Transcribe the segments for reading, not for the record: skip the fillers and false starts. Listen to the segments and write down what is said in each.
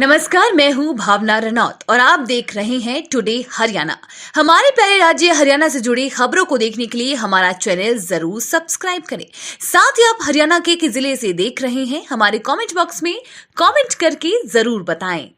नमस्कार, मैं हूं भावना रनौत और आप देख रहे हैं टुडे हरियाणा। हमारे प्यारे राज्य हरियाणा से जुड़ी खबरों को देखने के लिए हमारा चैनल जरूर सब्सक्राइब करें। साथ ही आप हरियाणा के किस जिले से देख रहे हैं हमारे कमेंट बॉक्स में कमेंट करके जरूर बताएं।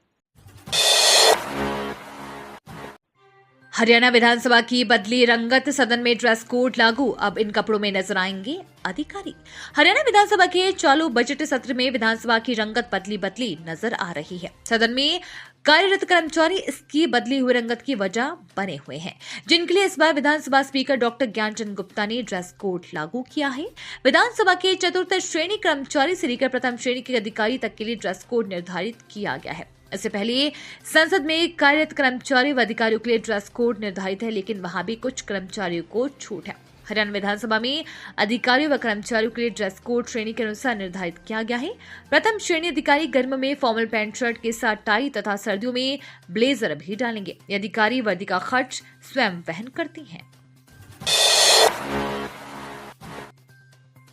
हरियाणा विधानसभा की बदली रंगत, सदन में ड्रेस कोड लागू, अब इन कपड़ों में नजर आएंगे अधिकारी। हरियाणा विधानसभा के चालू बजट सत्र में विधानसभा की रंगत बदली नजर आ रही है। सदन में कार्यरत कर्मचारी इसकी बदली हुई रंगत की वजह बने हुए हैं, जिनके लिए इस बार विधानसभा स्पीकर डॉक्टर ज्ञानचंद गुप्ता ने ड्रेस कोड लागू किया है। विधानसभा के चतुर्थ श्रेणी कर्मचारी से लेकर प्रथम श्रेणी के अधिकारी तक के लिए ड्रेस कोड निर्धारित किया गया है। इससे पहले संसद में कार्यरत कर्मचारी व अधिकारियों के लिए ड्रेस कोड निर्धारित है, लेकिन वहां भी कुछ कर्मचारियों को छूट है। हरियाणा विधानसभा में अधिकारियों व कर्मचारियों के लिए ड्रेस कोड श्रेणी के अनुसार निर्धारित किया गया है। प्रथम श्रेणी अधिकारी गर्म में फॉर्मल पैंट शर्ट के साथ टाई तथा सर्दियों में ब्लेजर भी डालेंगे। ये अधिकारी वर्दी का खर्च स्वयं वहन करती हैं।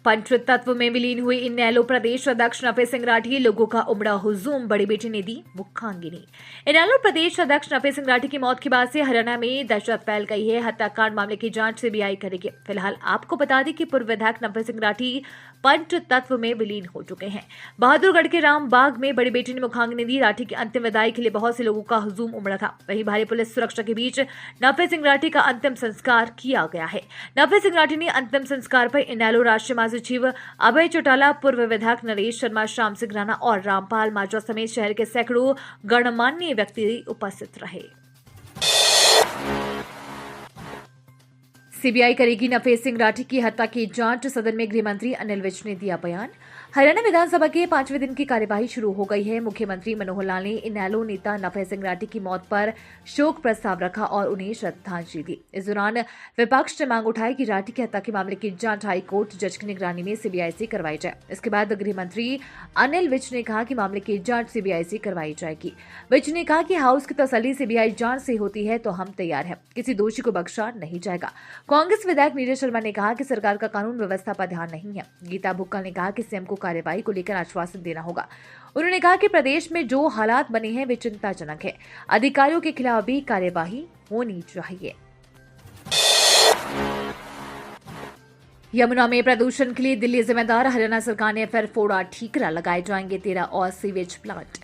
पंच तत्व में विलीन हुई इनेलो प्रदेश अध्यक्ष नफे सिंह राठी, लोगों का उमड़ा हुजूम, बड़ी बेटी ने दी मुखाग्नि। इनेलो प्रदेश अध्यक्ष नफे सिंह राठी की मौत के बाद से हरियाणा में दहशत फैल गई है। हत्याकांड मामले की जांच सीबीआई करेगी। फिलहाल आपको बता दें कि पूर्व विधायक नफे सिंह राठी पंच तत्व में विलीन हो चुके हैं। बहादुरगढ़ के रामबाग में बड़ी बेटी ने मुखाग्नि दी। राठी की अंतिम विदाई के लिए बहुत से लोगों का हुजूम उमड़ा था। वहीं भारी पुलिस सुरक्षा के बीच नफे सिंह राठी का अंतिम संस्कार किया गया है। नफे सिंह राठी ने अंतिम संस्कार पर इनेलो राष्ट्रीय सचिव अभय चौटाला, पूर्व विधायक नरेश शर्मा, श्याम सिंह राणा और रामपाल माजरा समेत शहर के सैकड़ों गणमान्य व्यक्ति उपस्थित रहे। सीबीआई करेगी नफे सिंह राठी की हत्या की जांच, सदन में गृह मंत्री अनिल विज ने दिया बयान। हरियाणा विधानसभा के 5वें दिन की कार्यवाही शुरू हो गई है। मुख्यमंत्री मनोहर लाल ने इनेलो नेता नफे सिंह राठी की मौत पर शोक प्रस्ताव रखा और उन्हें श्रद्धांजलि दी। इस दौरान विपक्ष ने मांग उठाई कि राठी की हत्या के मामले की जांच हाईकोर्ट जज की निगरानी में सीबीआई से करवाई जाए। इसके बाद गृह मंत्री अनिल विज ने कहा कि मामले की जांच सीबीआई से करवाई जाएगी। विज ने कहा कि हाउस की तसल्ली सीबीआई जांच से होती है तो हम तैयार हैं, किसी दोषी को बख्शा नहीं जाएगा। कांग्रेस विधायक नीरज शर्मा ने कहा कि सरकार का कानून व्यवस्था पर ध्यान नहीं है। गीता भुक्कल ने कहा कि सीएम को कार्यवाही को लेकर आश्वासन देना होगा। उन्होंने कहा कि प्रदेश में जो हालात बने हैं वे चिंताजनक है। अधिकारियों के खिलाफ भी कार्यवाही होनी चाहिए। यमुना में प्रदूषण के लिए दिल्ली जिम्मेदार, हरियाणा सरकार ने फिर फोड़ा ठीकरा, लगाए जाएंगे 13 और सीवेज प्लांट।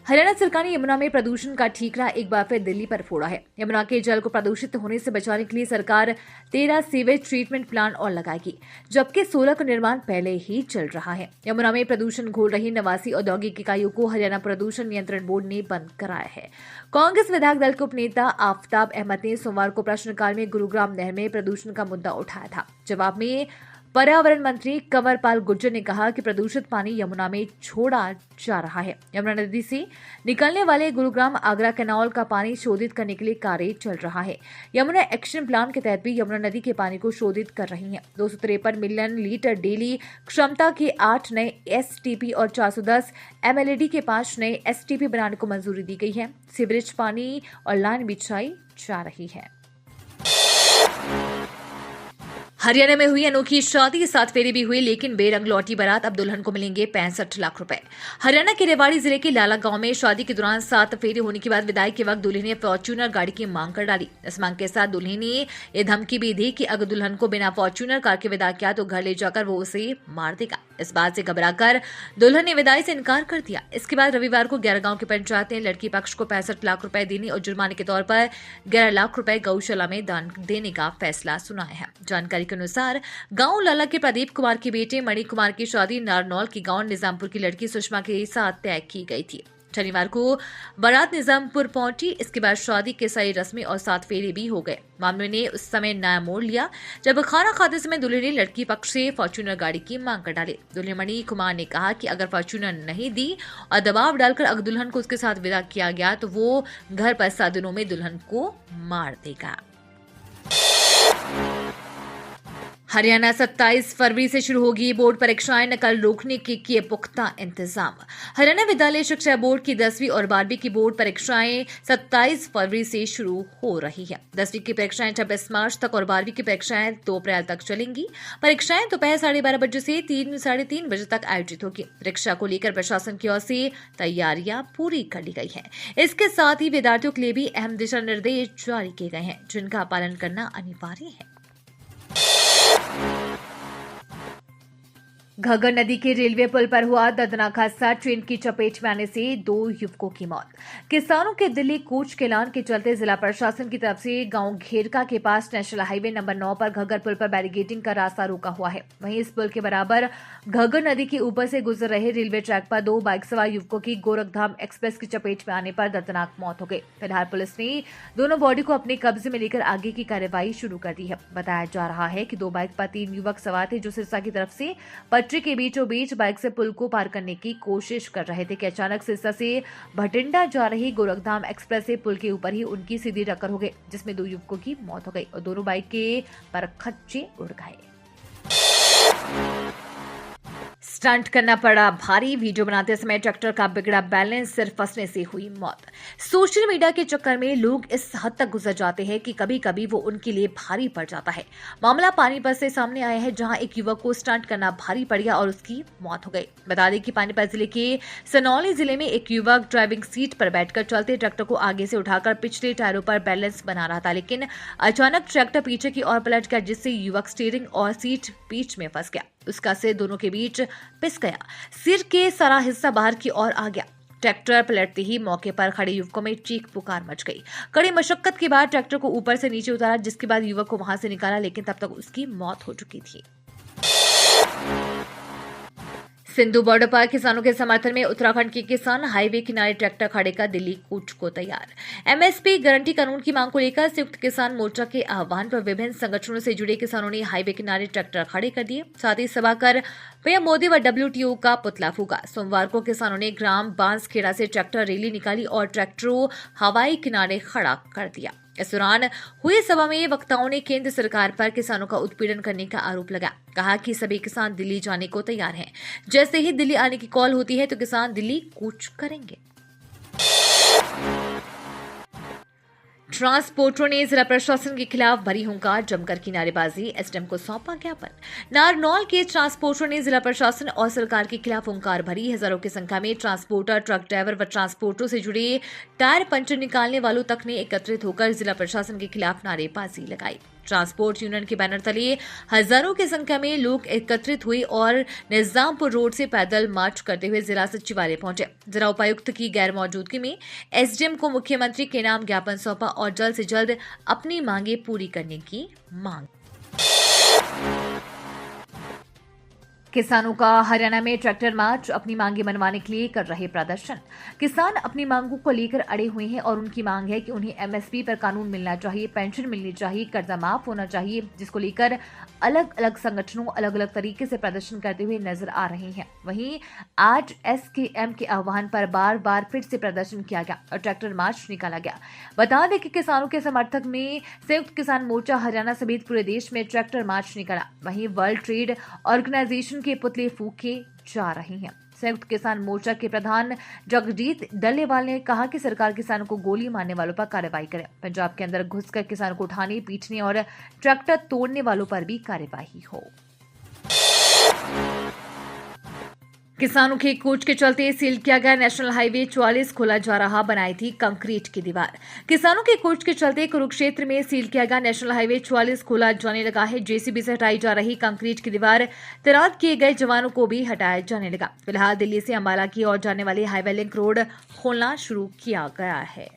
हरियाणा सरकार ने यमुना में प्रदूषण का ठीकरा एक बार फिर दिल्ली पर फोड़ा है। यमुना के जल को प्रदूषित होने से बचाने के लिए सरकार 13 सीवेज ट्रीटमेंट प्लांट और लगाएगी, जबकि 16 का निर्माण पहले ही चल रहा है। यमुना में प्रदूषण घोल रही 89 औद्योगिक इकाइयों को हरियाणा प्रदूषण नियंत्रण बोर्ड ने बंद कराया है। कांग्रेस विधायक दल के उपनेता आफ्ताब अहमद ने सोमवार को प्रश्नकाल में गुरुग्राम नहर में प्रदूषण का मुद्दा उठाया था। जवाब में पर्यावरण मंत्री कंवरपाल गुर्जर ने कहा कि प्रदूषित पानी यमुना में छोड़ा जा रहा है। यमुना नदी से निकलने वाले गुरुग्राम आगरा कैनाल का पानी शोधित करने के लिए कार्य चल रहा है। यमुना एक्शन प्लान के तहत भी यमुना नदी के पानी को शोधित कर रही है। 253 मिलियन लीटर डेली क्षमता के 8 नए एसटीपी और 410 एमएलडी के 5 नए एसटीपी बनाने को मंजूरी दी गई है। सीवरेज पानी और लाइन बिछाई जा रही है। हरियाणा में हुई अनोखी शादी, 7 फेरे भी हुए, लेकिन बेरंग लौटी बारात, अब दुल्हन को मिलेंगे 65 लाख रुपए। हरियाणा के रेवाड़ी जिले के लाला गांव में शादी के दौरान 7 फेरे होने के बाद विदाई के वक्त दुल्हन ने फॉर्च्यूनर गाड़ी की मांग कर डाली। इस मांग के साथ दुल्हन ने यह धमकी भी दी कि अगर दुल्हन को बिना फॉर्च्यूनर कार के विदा किया तो घर ले जाकर वो उसे मार देगा। इस बात से घबराकर दुल्हन ने विदाई से इनकार कर दिया। इसके बाद रविवार को 11 गांव की पंचायत ने लड़की पक्ष को 65 लाख रुपए देने और जुर्माने के तौर पर 11 लाख रुपए गौशाला में दान देने का फैसला सुनाया है। जानकारी के अनुसार गांव लाला के प्रदीप कुमार के बेटे मणि कुमार की शादी नारनौल की गांव निजामपुर की लड़की सुषमा के साथ तय की गई थी। शनिवार को बारात निजामपुर पहुंची। इसके बाद शादी के सारी रस्में और 7 फेरे भी हो गए। मामले ने उस समय नया मोड़ लिया जब खाना खाते समय दुल्हन ने लड़की पक्ष से फॉर्च्यूनर गाड़ी की मांग कर डाली। दुल्हन मणि कुमार ने कहा कि अगर फॉर्च्यूनर नहीं दी और दबाव डालकर अगर दुल्हन को उसके साथ विदा किया गया तो वो घर पर 7 दिनों में दुल्हन को मार देगा। हरियाणा 27 फरवरी से शुरू होगी बोर्ड परीक्षाएं, नकल रोकने के किए पुख्ता इंतजाम। हरियाणा विद्यालय शिक्षा बोर्ड की 10वीं और 12वीं की बोर्ड परीक्षाएं 27 फरवरी से शुरू हो रही है। 10वीं की परीक्षाएं 26 मार्च तक और 12वीं की परीक्षाएं 2 अप्रैल तक चलेंगी। परीक्षाएं दोपहर 12:30 बजे से 3-3:30 बजे तक आयोजित होगी। परीक्षा को लेकर प्रशासन की ओर से तैयारियां पूरी कर ली गई हैं। इसके साथ ही विद्यार्थियों के लिए भी अहम दिशा निर्देश जारी किए गए हैं, जिनका पालन करना अनिवार्य है। घग्गर नदी के रेलवे पुल पर हुआ दर्दनाक हादसा, ट्रेन की चपेट में आने से 2 युवकों की मौत। किसानों के दिल्ली कूच के ऐलान के चलते जिला प्रशासन की तरफ से गांव घेरका के पास नेशनल हाईवे नंबर 9 पर घग्गर पुल पर बैरिकेडिंग का रास्ता रोका हुआ है। वहीं इस पुल के बराबर घग्गर नदी के ऊपर से गुजर रहे रेलवे ट्रैक पर 2 बाइक सवार युवकों की गोरखधाम एक्सप्रेस की चपेट में आने पर दर्दनाक मौत हो गई। फिलहाल पुलिस ने दोनों बॉडी को अपने कब्जे में लेकर आगे की कार्यवाही शुरू कर दी है। बताया जा रहा है कि 2 बाइक पर 3 युवक सवार थे, जो सिरसा की तरफ से पटरी के बीचों बीच बाइक से पुल को पार करने की कोशिश कर रहे थे कि अचानक सिरसा से भटिंडा जा रही गोरखधाम एक्सप्रेस से पुल के ऊपर ही उनकी सीधी टक्कर हो गई, जिसमें 2 युवकों की मौत हो गई और दोनों बाइक के परखच्चे उड़ गए। स्टंट करना पड़ा भारी, वीडियो बनाते समय ट्रैक्टर का बिगड़ा बैलेंस, सिर फंसने से हुई मौत। सोशल मीडिया के चक्कर में लोग इस हद तक गुजर जाते हैं कि कभी कभी वो उनके लिए भारी पड़ जाता है। मामला पानीपत से सामने आया है, जहां एक युवक को स्टंट करना भारी पड़ गया और उसकी मौत हो गई। बता दें कि पानीपत जिले के सनौली जिले में एक युवक ड्राइविंग सीट पर बैठकर चलते ट्रैक्टर को आगे से उठाकर पिछले टायरों पर बैलेंस बना रहा था, लेकिन अचानक ट्रैक्टर पीछे की ओर पलट गया, जिससे युवक स्टीयरिंग और सीट बीच में फंस गया। उसका सिर दोनों के बीच पिस गया, सिर के सारा हिस्सा बाहर की ओर आ गया। ट्रैक्टर पलटते ही मौके पर खड़े युवकों में चीख पुकार मच गई। कड़ी मशक्कत के बाद ट्रैक्टर को ऊपर से नीचे उतारा, जिसके बाद युवक को वहां से निकाला, लेकिन तब तक उसकी मौत हो चुकी थी। सिंधु बॉर्डर पर किसानों के समर्थन में उत्तराखंड के किसान हाईवे किनारे ट्रैक्टर खड़े कर दिल्ली कूच को तैयार। एमएसपी गारंटी कानून की मांग को लेकर संयुक्त किसान मोर्चा के आह्वान पर विभिन्न संगठनों से जुड़े किसानों ने हाईवे किनारे ट्रैक्टर खड़े कर दिए। साथ ही सभा कर पीएम मोदी व WTO का पुतला फूका। सोमवार को किसानों ने ग्राम बांसखेड़ा से ट्रैक्टर रैली निकाली और ट्रैक्टरों हवाई किनारे खड़ा कर दिया। इस दौरान हुई सभा में वक्ताओं ने केंद्र सरकार पर किसानों का उत्पीड़न करने का आरोप लगाया। कहा कि सभी किसान दिल्ली जाने को तैयार हैं। जैसे ही दिल्ली आने की कॉल होती है तो किसान दिल्ली कूच करेंगे। ट्रांसपोर्टरों ने जिला प्रशासन के खिलाफ भरी हुंकार, जमकर की नारेबाजी, एसडीएम को सौंपा ज्ञापन। नारनौल के ट्रांसपोर्टरों ने जिला प्रशासन और सरकार के खिलाफ हुंकार भरी। हजारों की संख्या में ट्रांसपोर्टर, ट्रक ड्राइवर व ट्रांसपोर्टरों से जुड़े टायर पंचर निकालने वालों तक ने एकत्रित होकर जिला प्रशासन के खिलाफ नारेबाजी लगाई। ट्रांसपोर्ट यूनियन के बैनर तले हजारों की संख्या में लोग एकत्रित हुए और निजामपुर रोड से पैदल मार्च करते हुए जिला सचिवालय पहुंचे। जिला उपायुक्त की गैर मौजूदगी में एसडीएम को मुख्यमंत्री के नाम ज्ञापन सौंपा और जल्द से जल्द अपनी मांगे पूरी करने की मांग। किसानों का हरियाणा में ट्रैक्टर मार्च, अपनी मांगे मनवाने के लिए कर रहे प्रदर्शन। किसान अपनी मांगों को लेकर अड़े हुए हैं और उनकी मांग है कि उन्हें एमएसपी पर कानून मिलना चाहिए, पेंशन मिलनी चाहिए, कर्जा माफ होना चाहिए, जिसको लेकर अलग अलग संगठनों अलग अलग तरीके से प्रदर्शन करते हुए नजर आ रहे हैं। वहीं आज एसकेएम के आह्वान पर बार बार फिर से प्रदर्शन किया गया और ट्रैक्टर मार्च निकाला गया। बता दें कि किसानों के समर्थक में संयुक्त किसान मोर्चा हरियाणा समेत पूरे देश में ट्रैक्टर मार्च निकाला। वहीं वर्ल्ड ट्रेड ऑर्गेनाइजेशन के पुतले फूके जा रहे हैं। संयुक्त किसान मोर्चा के प्रधान जगजीत डल्लेवाल ने कहा कि सरकार किसानों को गोली मारने वालों पर कार्रवाई करे। पंजाब के अंदर घुसकर किसानों को उठाने, पीटने और ट्रैक्टर तोड़ने वालों पर भी कार्रवाई हो। किसानों के कूच के चलते सील किया गया नेशनल हाईवे 44 खोला जा रहा, बनाई थी कंक्रीट की दीवार। किसानों के कूच के चलते कुरुक्षेत्र में सील किया गया नेशनल हाईवे 44 खोला जाने लगा है। जेसीबी से हटाई जा रही कंक्रीट की दीवार, तैनात किए गए जवानों को भी हटाया जाने लगा। फिलहाल दिल्ली से अंबाला की ओर जाने वाली हाईवे लिंक रोड खोलना शुरू किया गया है।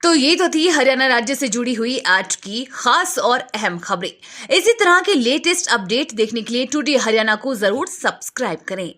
तो ये तो थी हरियाणा राज्य से जुड़ी हुई आज की खास और अहम खबरें। इसी तरह के लेटेस्ट अपडेट देखने के लिए टुडे हरियाणा को जरूर सब्सक्राइब करें।